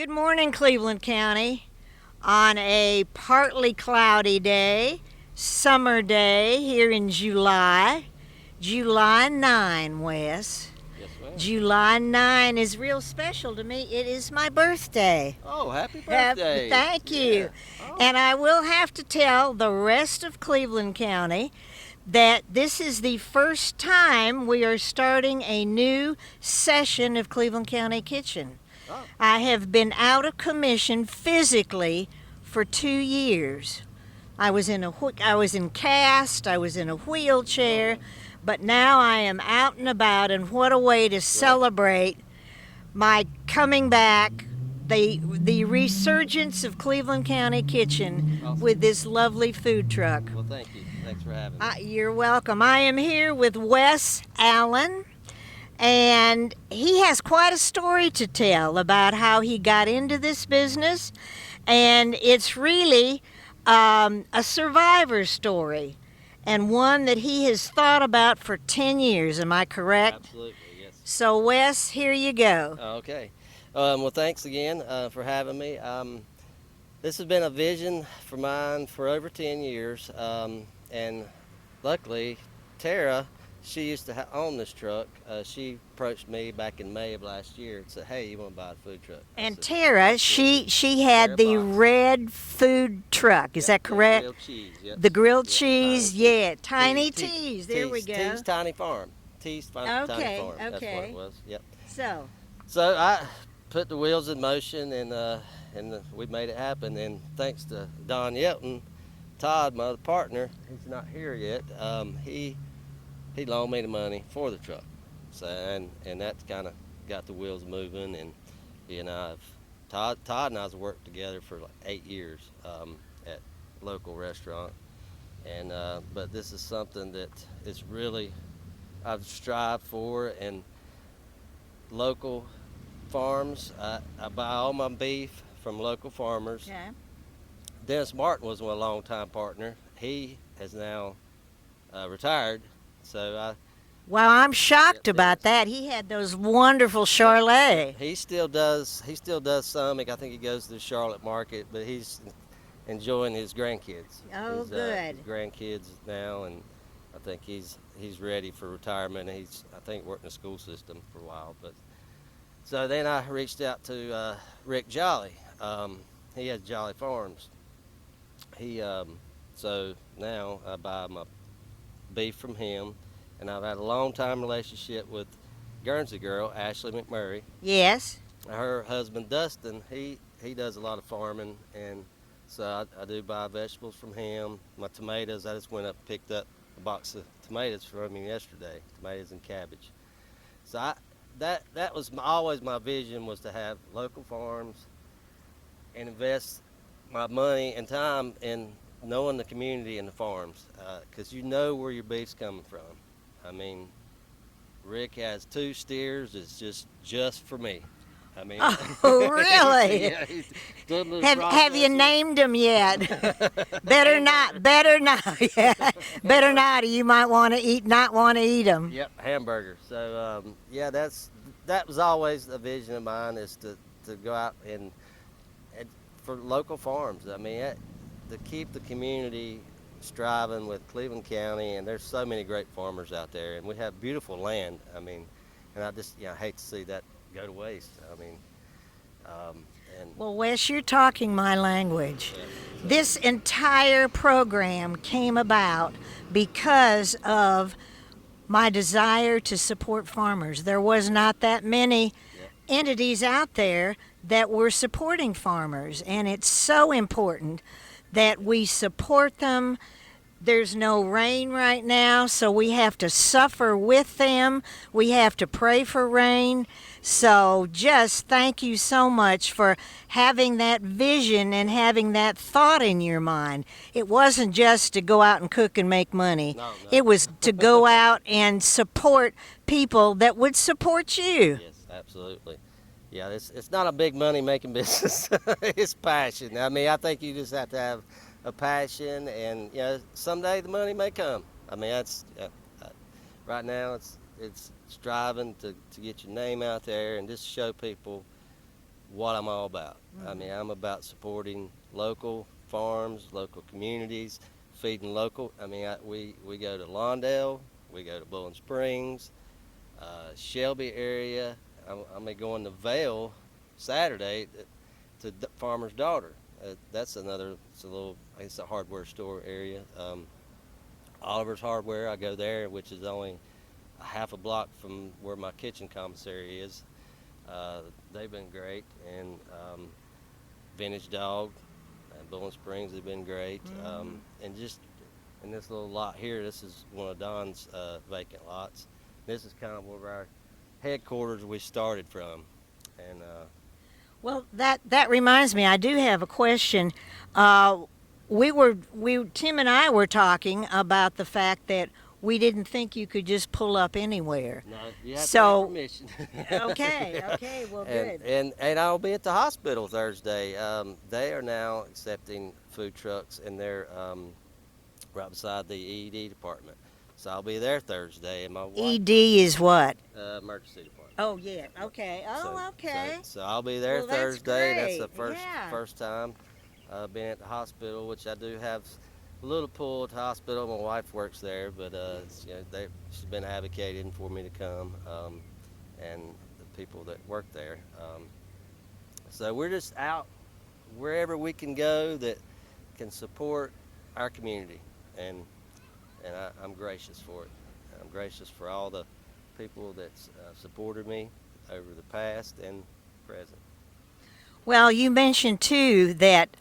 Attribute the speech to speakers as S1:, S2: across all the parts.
S1: Good morning, Cleveland County. On a partly cloudy day, summer day here in July 9, Wes.
S2: Yes, ma'am.
S1: July 9 is real special to me. It is my birthday.
S2: Oh, happy birthday.
S1: Thank you.
S2: Yeah. Oh.
S1: And I will have to tell the rest of Cleveland County that this is the first time we are starting a new session of Cleveland County Kitchen.
S2: Oh.
S1: I have been out of commission physically for 2 years. I was in cast, I was in a wheelchair, but now I am out and about, and what a way to celebrate my coming back, the resurgence of Cleveland County Kitchen
S2: Awesome.
S1: with this lovely food truck.
S2: Well, thank you. Thanks for having me.
S1: You're welcome. I am here with Wes Allen, and he has quite a story to tell about how he got into this business, and it's really a survivor story, and one that he has thought about for 10 years. Am I correct?
S2: Absolutely, yes.
S1: So, Wes, here you go.
S2: Okay. Well, thanks again for having me. This has been a vision for mine for over 10 years, and luckily, Tara, she used to own this truck. She approached me back in May of last year and said, "Hey, you want to buy a food truck?"
S1: And Tara, she had the
S2: Tara Fox.
S1: red food truck. Is that correct?
S2: The grilled cheese. Yep.
S1: The grilled
S2: Yep,
S1: cheese,
S2: tiny
S1: yeah, tiny
S2: Tees.
S1: teas. There we go.
S2: Tees Tiny Farm. Tiny
S1: Okay,
S2: Farm. That's what
S1: okay.
S2: it was. Yep.
S1: So,
S2: So I put the wheels in motion, and we made it happen. And thanks to Don Yelton, Todd, my other partner, he's not here yet. He loaned me the money for the truck. So and that kind of got the wheels moving. And Todd and I's worked together for like 8 years at local restaurant. And but this is something that is really I've strived for, and local farms. I buy all my beef from local farmers.
S1: okay.
S2: Dennis Martin was my longtime partner. He has now retired, so
S1: Well, I'm shocked
S2: Yep,
S1: about that. He had those wonderful Charlet.
S2: he still does. He still does some. I think he goes to the Charlotte market, but he's enjoying his grandkids.
S1: Oh,
S2: his,
S1: good.
S2: His grandkids now, and I think he's ready for retirement. He's I think worked in the school system for a while, but. So then I reached out to Rick Jolly. He has Jolly Farms. So now I buy my beef from him, and I've had a long time relationship with Guernsey girl Ashley McMurray.
S1: Yes.
S2: Her husband Dustin, he does a lot of farming, and so I do buy vegetables from him. My tomatoes, I just went up and picked up a box of tomatoes from him yesterday, tomatoes and cabbage. So that was always my vision, was to have local farms and invest my money and time in knowing the community and the farms, because you know where your beef's coming from. I mean, Rick has 2 steers. It's just for me. I mean,
S1: Oh, really?
S2: Yeah, he's doing the
S1: Have you
S2: processing.
S1: named them yet? Better not. Yeah. Better not, or you might not want to eat them.
S2: Yep, hamburger. So that was always a vision of mine, is to go out and for local farms. I mean, to keep the community striving with Cleveland County, and there's so many great farmers out there, and we have beautiful land. I mean, and I just hate to see that go to waste. I mean, and
S1: Well, Wes, you're talking my language.
S2: yeah,
S1: This entire program came about because of my desire to support farmers. There was not that many
S2: Yep.
S1: entities out there that were supporting farmers, and it's so important that we support them. There's no rain right now, so we have to suffer with them. We have to pray for rain. So just thank you so much for having that vision and having that thought in your mind. It wasn't just to go out and cook and make money.
S2: No.
S1: It was to go out and support people that would support you.
S2: Yes, absolutely. Yeah, it's not a big money making business. It's passion. I mean, I think you just have to have a passion, and someday the money may come. I mean, that's right now it's striving to get your name out there and just show people what I'm all about. I mean, I'm about supporting local farms, local communities, feeding local. I mean, we go to Lawndale, we go to Bowling Springs, Shelby area. I'm gonna be going to Vale Saturday to Farmer's Daughter. That's another. It's a little. It's a hardware store area. Oliver's Hardware. I go there, which is only a half a block from where my kitchen commissary is. They've been great, and Vintage Dog and Bowling Springs have been great. And just in this little lot here, this is one of Don's vacant lots. This is kind of where our headquarters we started from, and
S1: Well, that reminds me. I do have a question. Tim and I were talking about the fact that we didn't think you could just pull up anywhere.
S2: no, you have to
S1: So-
S2: have permission.
S1: Okay, well, good.
S2: And I'll be at the hospital Thursday. They are now accepting food trucks, and they're right beside the ED department. So I'll be there Thursday, and my wife,
S1: ED is what?
S2: emergency department.
S1: Oh, yeah. Okay. Oh,
S2: So-
S1: okay.
S2: So I'll be there
S1: Well, that's
S2: Thursday. That's the
S1: great. Yeah.
S2: first time being at the hospital, which I do have a little pull at the hospital. My wife works there, but she's been advocating for me to come, and the people that work there. So we're just out wherever we can go that can support our community, and I'm gracious for it. I'm gracious for all the people that's supported me over the past and present.
S1: Well, you mentioned too that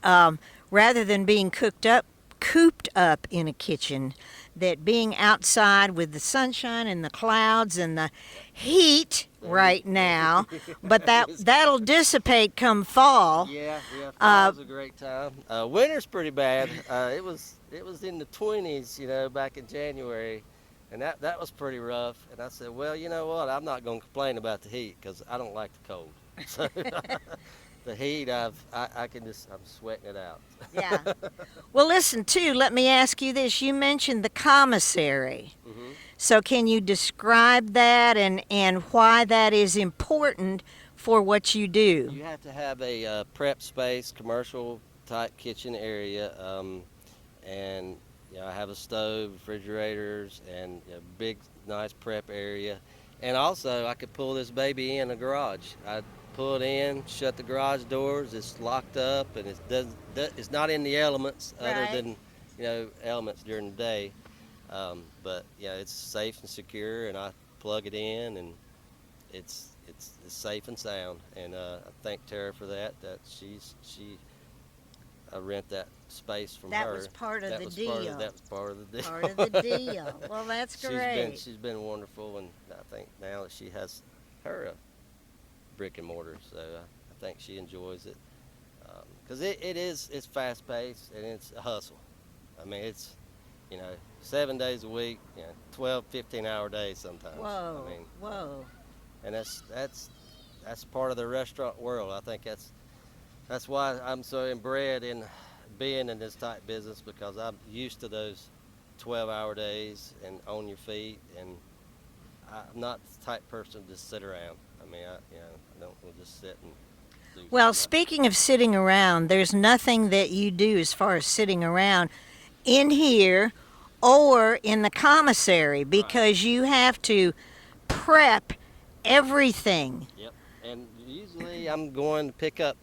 S1: rather than being cooped up in a kitchen, that being outside with the sunshine and the clouds and the heat right now, but that'll dissipate come fall.
S2: Yeah, fall's a great time. Winter's pretty bad. It was in the 20s, back in January, and that was pretty rough. And I said, well, you know what? I'm not going to complain about the heat because I don't like the cold. So the heat, I'm sweating it out.
S1: Yeah. Well, listen, too, let me ask you this. You mentioned the commissary.
S2: Mhm.
S1: So can you describe that and why that is important for what you do?
S2: You have to have a prep space, commercial type kitchen area, and I have a stove, refrigerators, and a big, nice prep area. And also, I could pull this baby in a garage. I'd pull it in, shut the garage doors. It's locked up, and it's not in the elements other
S1: Right.
S2: than elements during the day. But it's safe and secure, and I plug it in, and it's safe and sound. And I thank Tara for that. That I rent that space from
S1: That
S2: her.
S1: was part of
S2: That
S1: the
S2: was
S1: deal.
S2: that was part of the deal.
S1: Part of the deal. Well, that's great.
S2: She's been wonderful, and I think now that she has her brick and mortar, so I think she enjoys it because it's fast paced and it's a hustle. I mean, it's 7 days a week, 12, 15-hour days sometimes.
S1: Whoa,
S2: I mean,
S1: whoa.
S2: and that's part of the restaurant world. I think that's why I'm so inbred in being in this type business, because I'm used to those 12-hour days and on your feet, and I'm not the type person to just sit around. I mean, I don't want to just sit and do
S1: Well,
S2: nothing.
S1: speaking of sitting around, there's nothing that you do as far as sitting around in here or in the commissary because you have to prep everything.
S2: Yep. And usually I'm going to pick up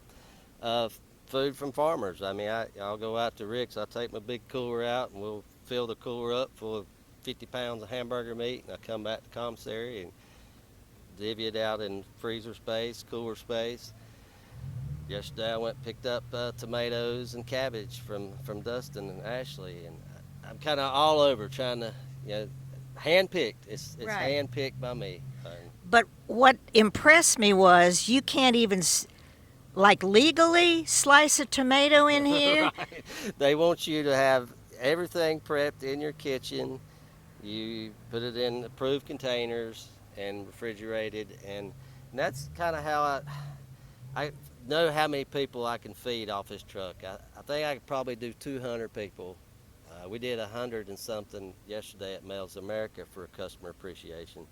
S2: food from farmers. I mean, I'll go out to Rick's. I'll take my big cooler out, and we'll fill the cooler up full of 50 pounds of hamburger meat, and I come back to commissary and divvy it out in freezer space, cooler space. Yesterday I went and picked up tomatoes and cabbage from Dustin and Ashley, and I'm kind of all over trying to, hand-picked. It's
S1: Right.
S2: hand-picked by me.
S1: But what impressed me was you can't even legally slice a tomato in here.
S2: Right. They want you to have everything prepped in your kitchen. You put it in approved containers and refrigerated, and that's kind of how I know how many people I can feed off this truck. I think I could probably do 200 people. We did 100 and something yesterday at Mel's America for customer appreciation.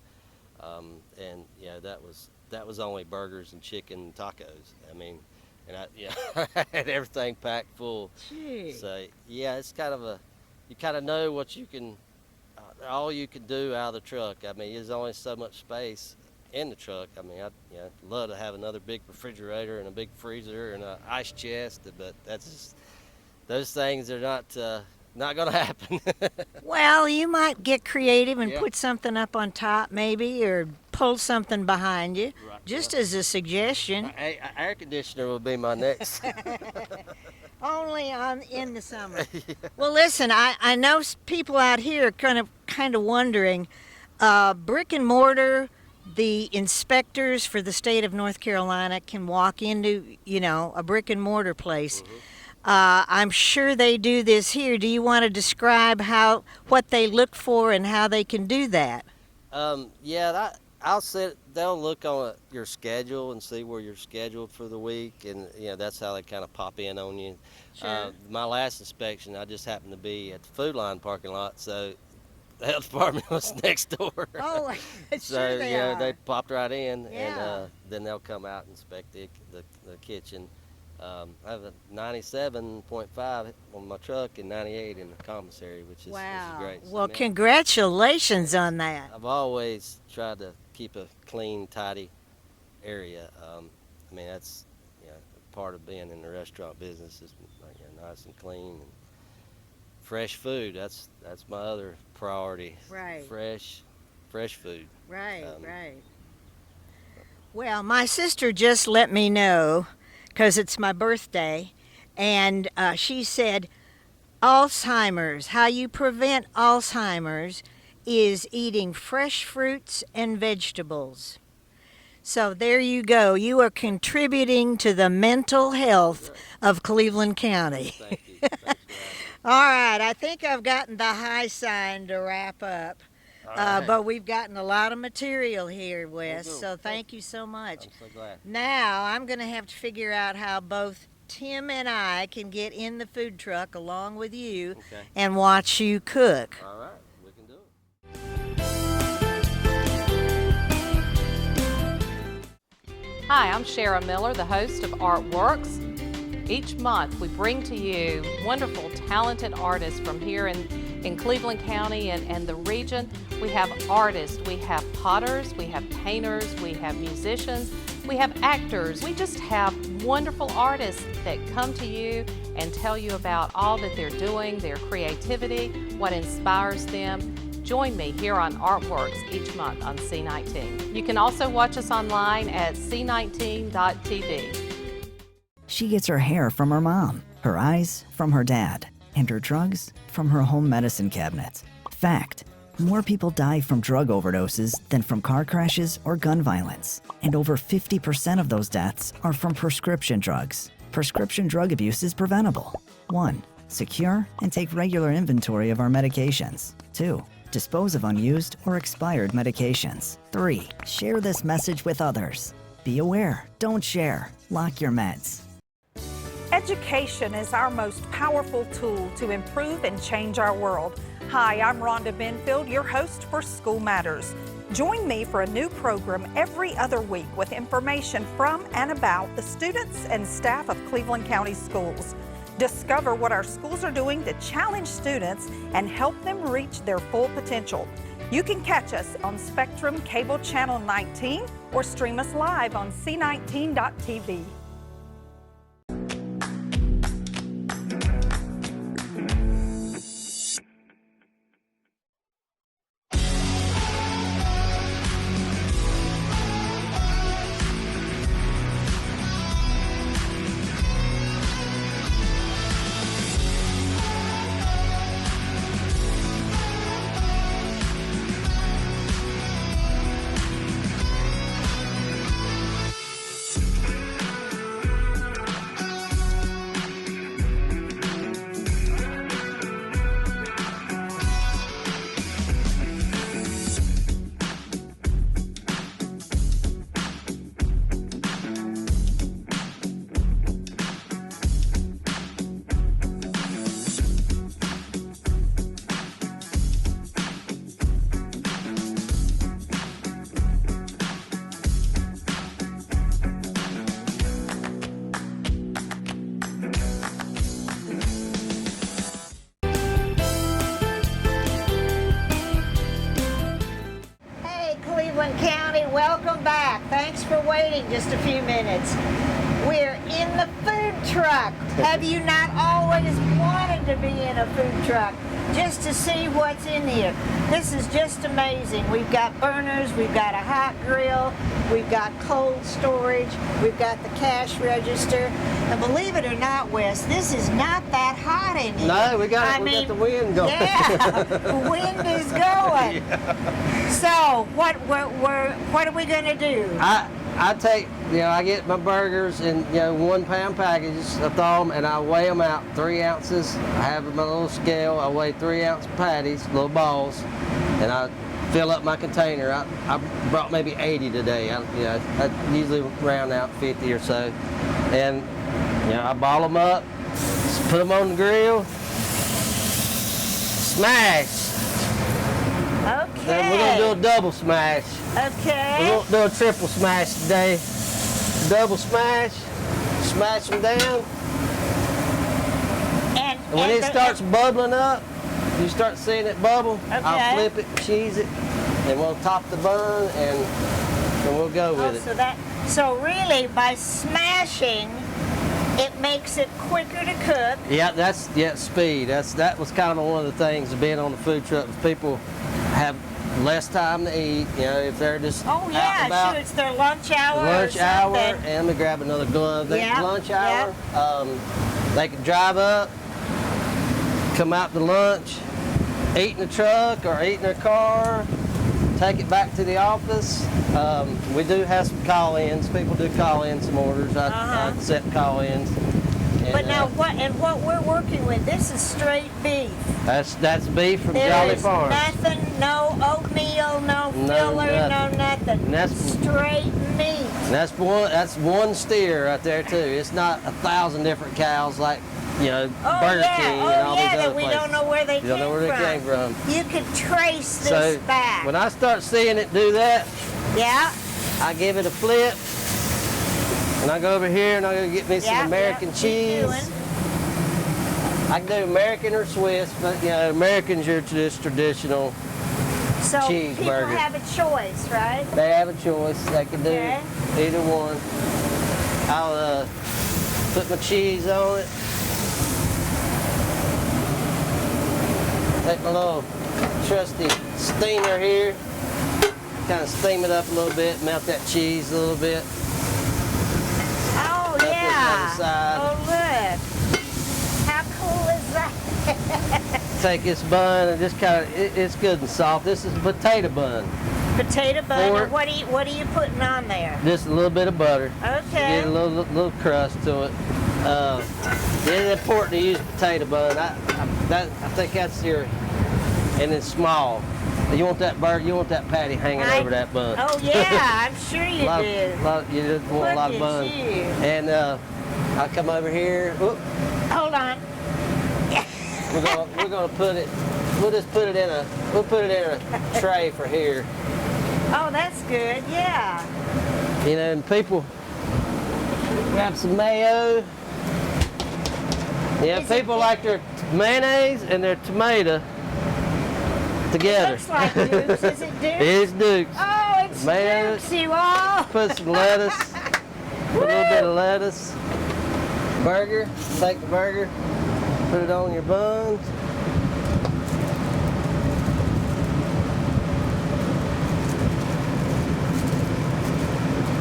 S2: And that was only burgers and chicken and tacos. I mean, and I had everything packed full.
S1: Gee.
S2: So yeah, it's kind of you kind of know what you can, all you can do out of the truck. I mean, there's only so much space in the truck. I mean, I'd love to have another big refrigerator and a big freezer and an ice chest, but that's just, those things are not going to happen.
S1: Well, you might get creative and
S2: Yeah.
S1: put something up on top, maybe, or pull something behind you,
S2: Right,
S1: just as a suggestion.
S2: Air conditioner will be my next.
S1: Only in the summer. Well, listen, I know people out here are kind of wondering, brick and mortar. The inspectors for the state of North Carolina can walk into, a brick and mortar place. I'm sure they do this here. Do you want to describe what they look for and how they can do that?
S2: They'll look on your schedule and see where you're scheduled for the week, and that's how they kind of pop in on you.
S1: Sure.
S2: My last inspection, I just happened to be at the Food Line parking lot, so the health department was next door.
S1: Oh,
S2: So
S1: sure they are.
S2: they popped right in,
S1: Yeah.
S2: and then they'll come out and inspect the kitchen. I have a 97.5 on my truck and 98 in the commissary, which is
S1: Wow.
S2: great. So,
S1: Well,
S2: I mean,
S1: congratulations on that.
S2: I've always tried to keep a clean, tidy area. I mean, that's part of being in the restaurant business is nice and clean and fresh food. That's my other priority.
S1: Right.
S2: Fresh food.
S1: Right,
S2: Um,
S1: right. Well, my sister just let me know, because it's my birthday, and she said Alzheimer's, how you prevent Alzheimer's is eating fresh fruits and vegetables. So there you go. You are contributing to the mental health of Cleveland County.
S2: Thank you. Thanks for having me.
S1: All right, I think I've gotten the high sign to wrap up.
S2: All right.
S1: But we've gotten a lot of material here, Wes,
S2: good.
S1: so thank you so much.
S2: I'm so glad.
S1: Now I'm going to have to figure out how both Tim and I can get in the food truck along with you
S2: Okay.
S1: and watch you cook.
S2: All right. We can do it.
S3: Hi, I'm Shara Miller, the host of Artworks. Each month we bring to you wonderful, talented artists from here in Cleveland County and the region. We have artists, we have potters, we have painters, we have musicians, we have actors. We just have wonderful artists that come to you and tell you about all that they're doing, their creativity, what inspires them. Join me here on Artworks each month on C19. You can also watch us online at c19.tv.
S4: She gets her hair from her mom, her eyes from her dad, and her drugs from her home medicine cabinet. Fact: more people die from drug overdoses than from car crashes or gun violence. And over 50% of those deaths are from prescription drugs. Prescription drug abuse is preventable. 1. Secure and take regular inventory of our medications. 2. Dispose of unused or expired medications. 3. Share this message with others. Be aware, don't share, lock your meds.
S5: Education is our most powerful tool to improve and change our world. Hi, I'm Rhonda Benfield, your host for School Matters. Join me for a new program every other week with information from and about the students and staff of Cleveland County Schools. Discover what our schools are doing to challenge students and help them reach their full potential. You can catch us on Spectrum Cable Channel 19 or stream us live on c19.tv.
S1: welcome back. Thanks for waiting just a few minutes. We're in the food truck. Have you not always wanted to be in a food truck just to see what's in here? This is just amazing. We've got burners, we've got a hot grill, we've got cold storage, we've got the cash register. And believe it or not, Wes, this is not that hot in here.
S2: No, we got the wind going.
S1: Yeah, the wind is going. So, what are we going to do?
S2: I take, I get my burgers in, 1 pound packages. I thaw them and I weigh them out 3 ounces. I have my little scale. I weigh 3 ounce patties, little balls, and I fill up my container. I brought maybe 80 today. I usually round out 50 or so. And, I ball them up, just put them on the grill, smash.
S1: Okay.
S2: Then we're going to do a double smash.
S1: Okay.
S2: We won't do a triple smash today. Double smash them down.
S1: And
S2: when it starts bubbling up, you start seeing it bubble, I'll flip it, cheese it, and we'll top the bun, and we'll go with it.
S1: So really, by smashing, it makes it quicker to cook.
S2: Yeah, speed. That was kind of one of the things of being on the food truck. People have less time to eat, if they're just out and about.
S1: Sure, it's their lunch hour.
S2: And we grab another glove. Lunch hour. They can drive up, come out to lunch, eat in the truck or eat in their car, take it back to the office. We do have some call-ins. People do call in some orders. I accept call-ins.
S1: But now what we're working with, this is straight beef.
S2: That's beef from Jolly Farms.
S1: Nothing, no oatmeal, no filler, no nothing.
S2: And that's
S1: straight meat.
S2: And that's one steer right there too. It's not 1,000 different cows like Burger King and all these other places.
S1: We don't know where they came from.
S2: You don't know where they came from.
S1: You could trace this back.
S2: When I start seeing it do that, I give it a flip. And I go over here and I go get me some American cheese. I can do American or Swiss, but American's your traditional cheeseburger.
S1: So people have a choice, right?
S2: They have a choice. They can do either one. I'll put my cheese on it. Take my little trusty steamer here. Kind of steam it up a little bit, melt that cheese a little bit.
S1: Oh, oh, look. How cool is that?
S2: Take this bun and just it's good and soft. This is a potato bun.
S1: Potato bun, and what are you putting on there?
S2: Just a little bit of butter.
S1: Okay.
S2: Get a little crust to it. It's important to use potato bun. I think that's and it's small. You want that burger, you want that patty hanging over that bun.
S1: Oh yeah, I'm sure you do.
S2: You just want a lot of bun. And I'll come over here. Whoop.
S1: Hold on.
S2: We're gonna put it. We'll put it in a tray for here.
S1: Oh, that's good. Yeah.
S2: And people grab some mayo. Yeah, people like their mayonnaise and their tomato together.
S1: It looks like Duke's. Is it Duke's?
S2: It's Duke's.
S1: Oh, it's
S2: mayonnaise,
S1: Duke's, you all.
S2: Put some lettuce. Put a little bit of lettuce. Burger. Take the burger. Put it on your buns.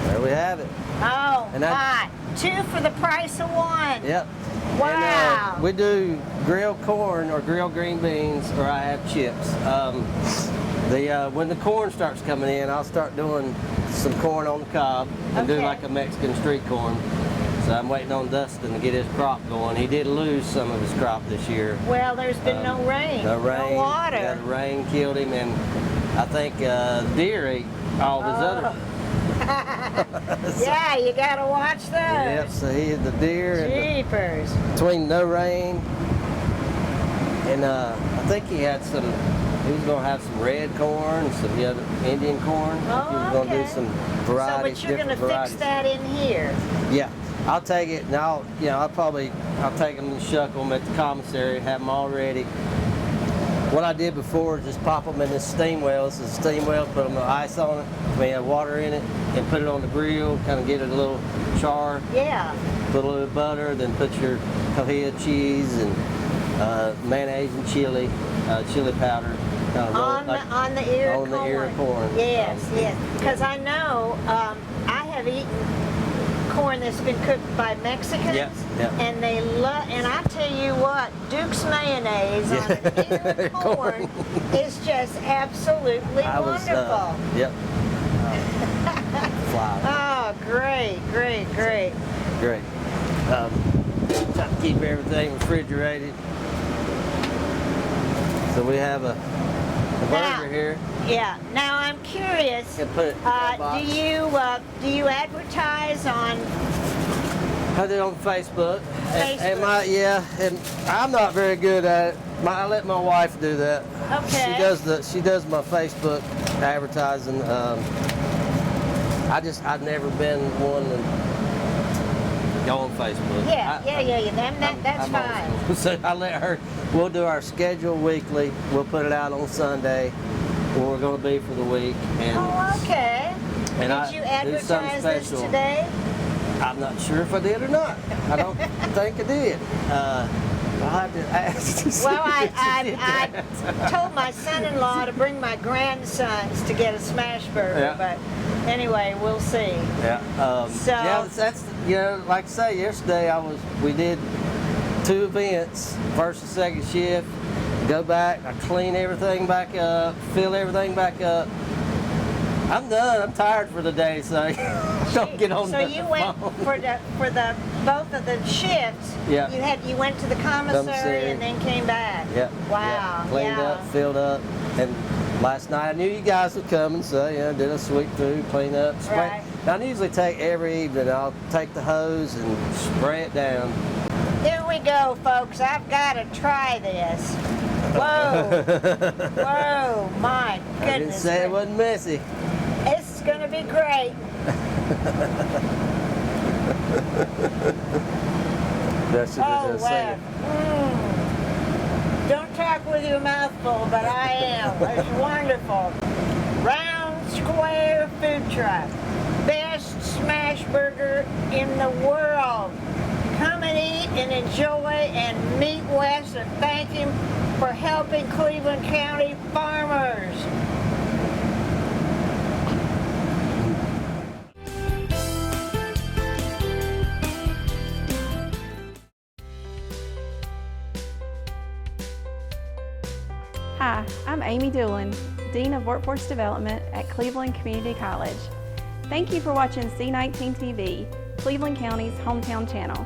S2: There we have it.
S1: Oh, my. 2 for the price of 1.
S2: Yep.
S1: Wow.
S2: And, we do grilled corn or grilled green beans, or I have chips. When the corn starts coming in, I'll start doing some corn on the cob and do like a Mexican street corn. So I'm waiting on Dustin to get his crop going. He did lose some of his crop this year.
S1: Well, there's been no rain.
S2: No rain.
S1: No water.
S2: Yeah, the rain killed him, and I think deer ate all of his other.
S1: Yeah, you gotta watch those.
S2: Yep, so he had the deer.
S1: Jeepers.
S2: Between no rain, and I think he had some, he was gonna have some red corn, some other Indian corn. He was gonna do some varieties.
S1: So, but you're gonna fix that in here.
S2: Yeah, I'll take it, and I'll take them and shuck them at the commissary, have them all ready. what I did before is just pop them in this steam well. This is a steam well, put them ice on it, water in it, and put it on the grill, kind of get it a little char.
S1: Yeah.
S2: Put a little butter, then put your cojita cheese and mayonnaise and chili powder.
S1: On the ear
S2: on
S1: of
S2: the
S1: corn.
S2: ear of corn.
S1: Yes, yes. Because I know I have eaten corn that's been cooked by Mexicans,
S2: Yep.
S1: and they love. And I tell you what, Duke's mayonnaise on an ear of corn is just absolutely wonderful.
S2: Yep. Fly.
S1: Oh, great.
S2: Great. Try to keep everything refrigerated. So we have a burger here.
S1: Yeah. Now I'm curious.
S2: Can put it in that box.
S1: Do you advertise on?
S2: I do it on Facebook.
S1: Facebook.
S2: And I'm not very good at it. I let my wife do that.
S1: Okay.
S2: She does my Facebook advertising. I've never been one to go on Facebook.
S1: Yeah. That's fine.
S2: So I let her. We'll do our schedule weekly. We'll put it out on Sunday where we're going to be for the week. And,
S1: Oh, okay.
S2: and
S1: Did you
S2: do something
S1: advertise this
S2: special.
S1: today?
S2: I'm not sure if I did or not. I don't think I did. I'll have to ask to see
S1: Well,
S2: if she did
S1: I
S2: that.
S1: told my son-in-law to bring my grandsons to get a smash burger,
S2: Yeah.
S1: but anyway, we'll see.
S2: Yeah.
S1: So-
S2: yeah, that's like I say, yesterday we did 2 events, first and second shift. Go back, I clean everything back up, fill everything back up. I'm done. I'm tired for the day, so don't get on
S1: So
S2: the
S1: you went
S2: phone.
S1: for the both of the shifts.
S2: Yeah.
S1: You went to the commissary
S2: Commissary.
S1: and then came back.
S2: Yeah.
S1: Wow.
S2: Yeah. Cleaned
S1: yeah.
S2: up, filled up, and last night I knew you guys were coming, so did a sweep through, clean up, spray.
S1: Right.
S2: Now, I usually take every evening. I'll take the hose and spray it down.
S1: Here we go, folks. I've got to try this. Whoa. Whoa, my
S2: I didn't
S1: goodness.
S2: say it wasn't messy.
S1: It's going to be great.
S2: That's what
S1: Oh,
S2: they're
S1: wow.
S2: saying.
S1: Don't talk with your mouth full, but I am. It's wonderful. Round Square Food Truck. Best smash burger in the world. Come and eat and enjoy and meet Wes and thank him for helping Cleveland County farmers.
S6: Hi, I'm Amy Doolin, Dean of Workforce Development at Cleveland Community College. Thank you for watching C19 TV, Cleveland County's hometown channel.